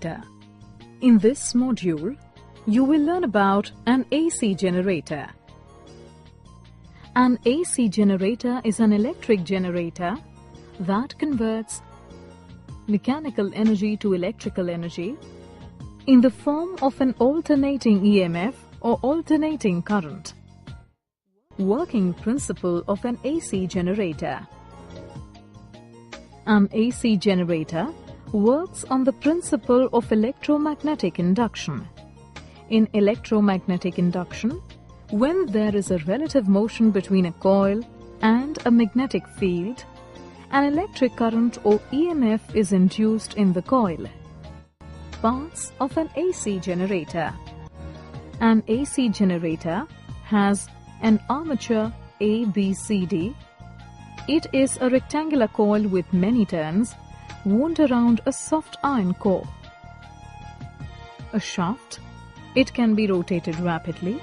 generator. In this module, you will learn about an AC generator. An AC generator is an electric generator that converts mechanical energy to electrical energy in the form of an alternating EMF or alternating current. Working principle of an AC generator. An AC generator works on the principle of electromagnetic induction. In electromagnetic induction, when there is a relative motion between a coil and a magnetic field, an electric current or EMF is induced in the coil. Parts of an AC generator. An AC generator has an armature ABCD. It is a rectangular coil with many turns wound around a soft iron core. A shaft. It can be rotated rapidly.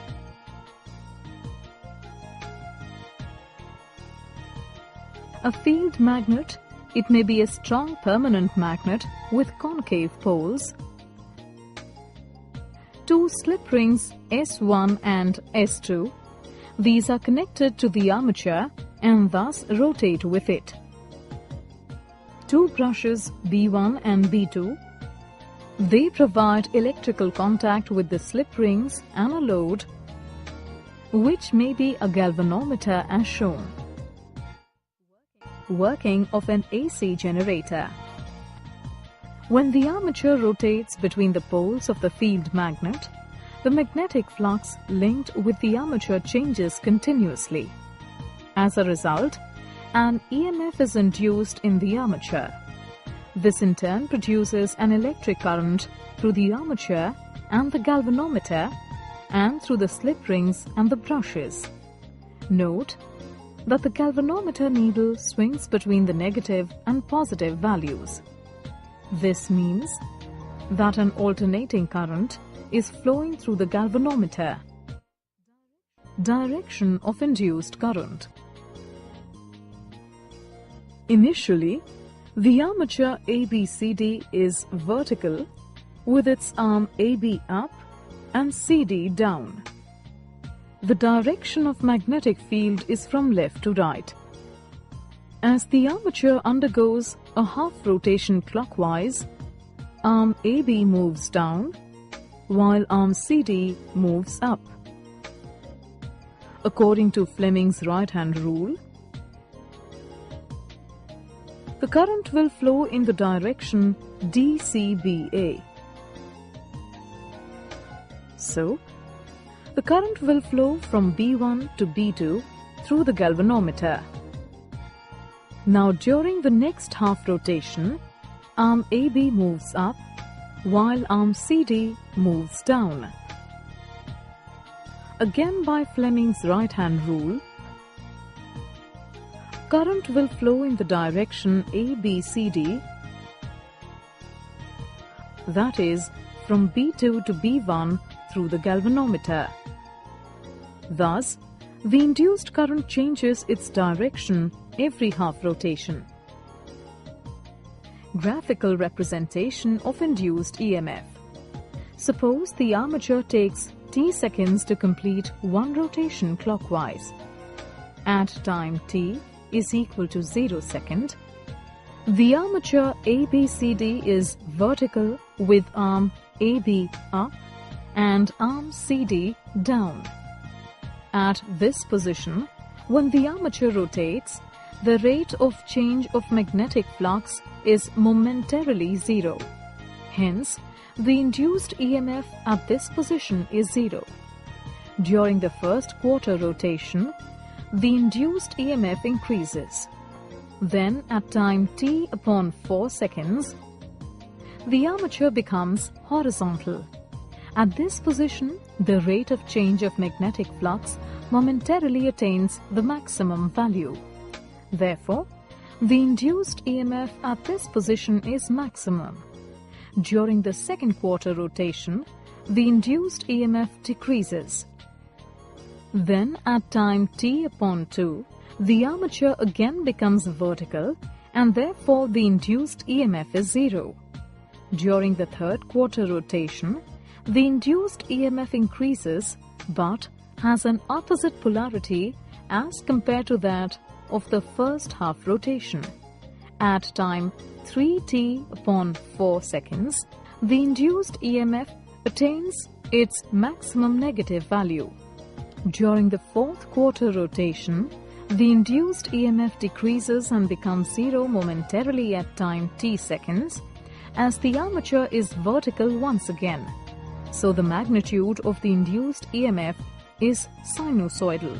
A field magnet. It may be a strong permanent magnet with concave poles. Two slip rings S1 and S2. These are connected to the armature and thus rotate with it. Two brushes B1 and B2. They provide electrical contact with the slip rings and a load, which may be a galvanometer as shown. Working of an AC generator. When the armature rotates between the poles of the field magnet, the magnetic flux linked with the armature changes continuously. As a result, an EMF is induced in the armature. This in turn produces an electric current through the armature and the galvanometer and through the slip rings and the brushes. Note that the galvanometer needle swings between the negative and positive values. This means that an alternating current is flowing through the galvanometer. Direction of induced current. Initially, the armature ABCD is vertical with its arm AB up and CD down. The direction of magnetic field is from left to right. As the armature undergoes a half rotation clockwise, arm AB moves down while arm CD moves up. According to Fleming's right-hand rule, the current will flow in the direction DCBA. So, the current will flow from B1 to B2 through the galvanometer. Now during the next half rotation, arm AB moves up while arm CD moves down. Again by Fleming's right-hand rule, current will flow in the direction ABCD, that is, from B2 to B1 through the galvanometer. Thus, the induced current changes its direction every half rotation. Graphical representation of induced EMF. Suppose the armature takes t seconds to complete one rotation clockwise. At time t is equal to 0 second, the armature ABCD is vertical with arm AB up and arm CD down. At this position, when the armature rotates, the rate of change of magnetic flux is momentarily zero. Hence, the induced EMF at this position is zero. During the first quarter rotation, the induced EMF increases. Then, at time t upon 4 seconds, the armature becomes horizontal. At this position, the rate of change of magnetic flux momentarily attains the maximum value. Therefore, the induced EMF at this position is maximum. During the second quarter rotation, the induced EMF decreases. Then, at time t upon 2, the armature again becomes vertical and therefore the induced EMF is zero. During the third quarter rotation, the induced EMF increases but has an opposite polarity as compared to that of the first half rotation. At time 3t/4 seconds, the induced EMF attains its maximum negative value. During the fourth quarter rotation, the induced EMF decreases and becomes zero momentarily at time t seconds as the armature is vertical once again. So the magnitude of the induced EMF is sinusoidal.